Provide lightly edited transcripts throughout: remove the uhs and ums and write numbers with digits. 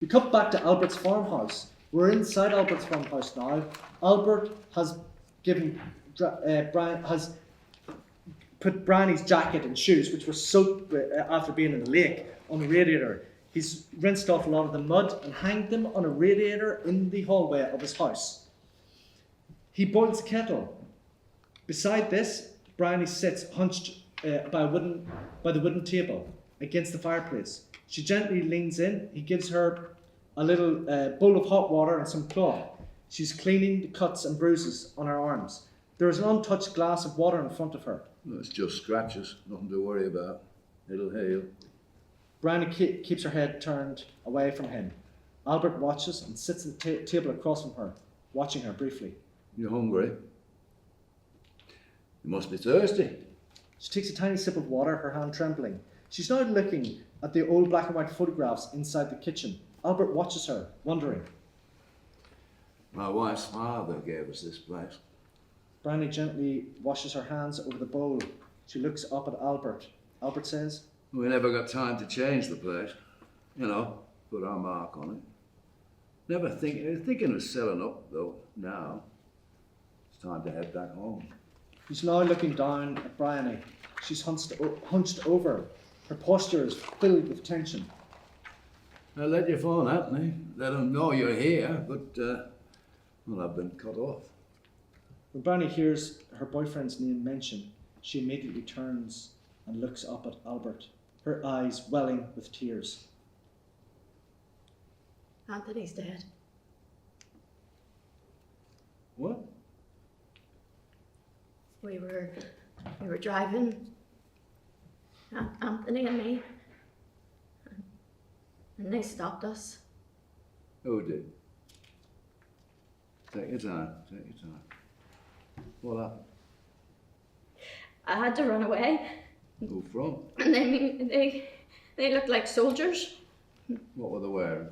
We cut back to Albert's farmhouse. We're inside Albert's farmhouse now. Albert has has put Bryony's jacket and shoes, which were soaked after being in the lake, on the radiator. He's rinsed off a lot of the mud and hanged them on a radiator in the hallway of his house. He boils a kettle. Beside this, Bryony sits hunched by the wooden table against the fireplace. She gently leans in. He gives her a little bowl of hot water and some cloth. She's cleaning the cuts and bruises on her arms. There is an untouched glass of water in front of her. Well, it's just scratches, nothing to worry about. It'll heal. Bryony keeps her head turned away from him. Albert watches and sits at the table across from her, watching her briefly. You hungry? You must be thirsty. She takes a tiny sip of water, her hand trembling. She's now looking at the old black and white photographs inside the kitchen. Albert watches her, wondering. My wife's father gave us this place. Bryony gently washes her hands over the bowl. She looks up at Albert. Albert says, We never got time to change the place. You know, put our mark on it. Never thinking of selling up, though, now. It's time to head back home. He's now looking down at Bryony. She's hunched over. Her posture is filled with tension. I'll let your phone, Anthony. Let them know you're here, but, well, I've been cut off. When Bryony hears her boyfriend's name mentioned, she immediately turns and looks up at Albert, her eyes welling with tears. Anthony's dead. What? We were driving, Anthony and me, and they stopped us. Who did? Take your time, take your time. What happened? I had to run away, Who from? and they looked like soldiers. What were they wearing?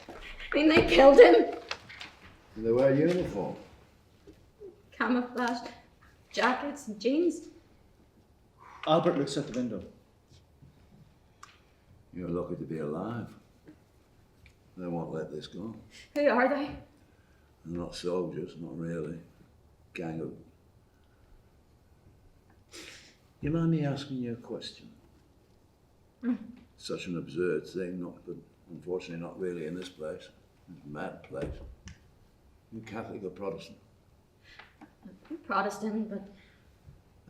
I mean, they killed him. Did they wear uniform? Camouflage jackets and jeans. Albert looks out the window. You're lucky to be alive. They won't let this go. Who are they? They're not soldiers, not really. Gang of... You mind me asking you a question? Such an absurd thing, but unfortunately not really in this place. It's a mad place. You Catholic or Protestant? Protestant, but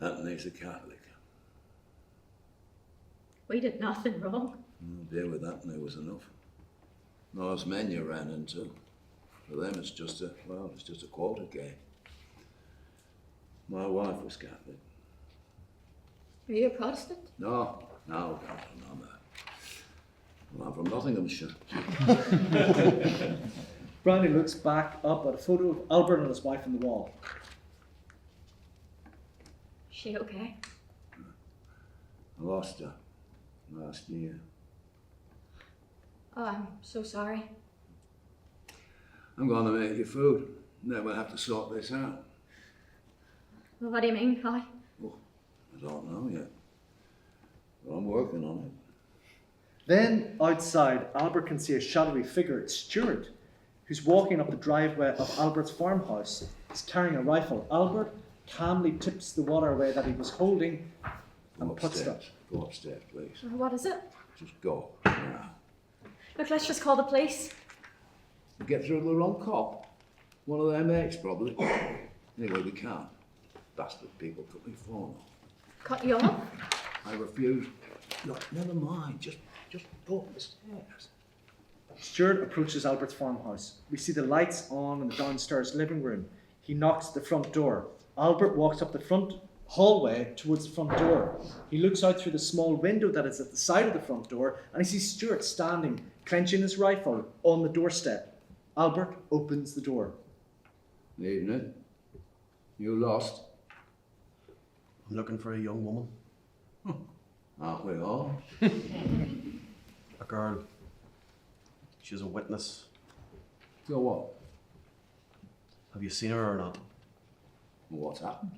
Anthony's a Catholic. we did nothing wrong. Deal with Anthony was enough. Those men you ran into, for them it's just a quota game. My wife was Catholic. Are you a Protestant? No. Well, I'm from Nottinghamshire. Bryony looks back up at a photo of Albert and his wife on the wall. She okay? I lost her last year. Oh, I'm so sorry. I'm going to make you food. Then we'll have to sort this out. Well, what do you mean, Kai? Oh, I don't know yet. But I'm working on it. Then, outside, Albert can see a shadowy figure. It's Stewart, who's walking up the driveway of Albert's farmhouse. He's carrying a rifle. Albert calmly tips the water away that he was holding and puts it up. Go upstairs, please. What is it? Just go now. Look, let's just call the police. You get through to the wrong cop. One of their mates, probably. Anyway, we can't. Bastard people put me phone off. Cut you off? I refuse. Look, never mind. Just go up the stairs. Stewart approaches Albert's farmhouse. We see the lights on in the downstairs living room. He knocks at the front door. Albert walks up the front hallway towards the front door. He looks out through the small window that is at the side of the front door, and he sees Stewart standing, clenching his rifle on the doorstep. Albert opens the door. Evening. You lost? I'm looking for a young woman. Aren't we all? A girl. She's a witness. So what? Have you seen her or not? What's happened?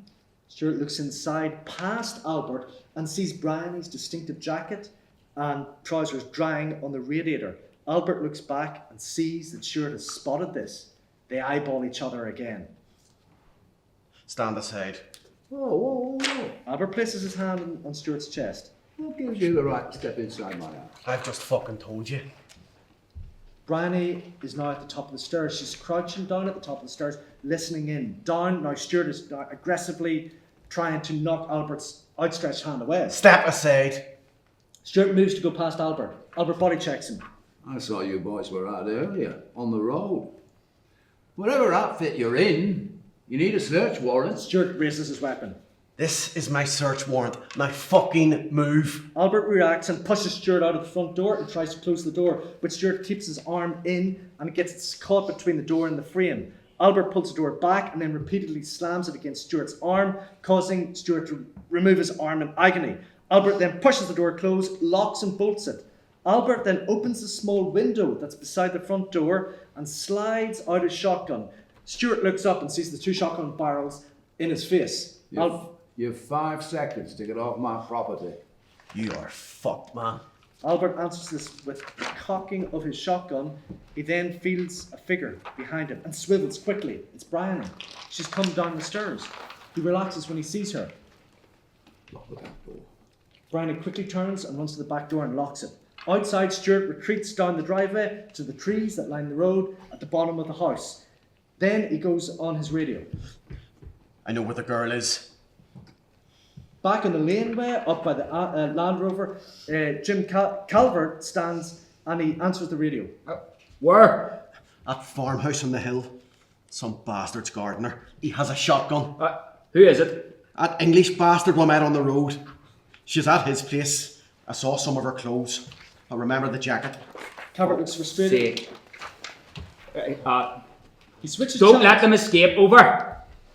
Stewart looks inside past Albert and sees Bryony's distinctive jacket and trousers drying on the radiator. Albert looks back and sees that Stewart has spotted this. They eyeball each other again. Stand aside. Whoa. Albert places his hand on Stewart's chest. What gives you the right to step inside my house? I've just fucking told you. Bryony is now at the top of the stairs. She's crouching down at the top of the stairs, listening in. Down, now Stewart is now aggressively trying to knock Albert's outstretched hand away. Step aside. Stewart moves to go past Albert. Albert body checks him. I saw you boys were out earlier, on the road. Whatever outfit you're in, you need a search warrant. Stewart raises his weapon. This is my search warrant. Now fucking move. Albert reacts and pushes Stewart out of the front door and tries to close the door, but Stewart keeps his arm in and it gets caught between the door and the frame. Albert pulls the door back and then repeatedly slams it against Stewart's arm, causing Stewart to remove his arm in agony. Albert then pushes the door closed, locks and bolts it. Albert then opens the small window that's beside the front door and slides out his shotgun. Stewart looks up and sees the two shotgun barrels in his face. You've 5 seconds to get off my property. You are fucked, man. Albert answers this with the cocking of his shotgun. He then feels a figure behind him and swivels quickly. It's Bryony. She's come down the stairs. He relaxes when he sees her. Lock the back door. Bryony quickly turns and runs to the back door and locks it. Outside, Stewart retreats down the driveway to the trees that line the road at the bottom of the house. Then he goes on his radio. I know where the girl is. Back in the laneway, up by the Land Rover, Jim Calvert stands and he answers the radio. Where? That farmhouse on the hill. Some bastard's gardener. He has a shotgun. Who is it? That English bastard we met on the road. She's at his place. I saw some of her clothes. I remember the jacket. Calvert looks frustrated. Say, He switches don't channels. let them escape. Over.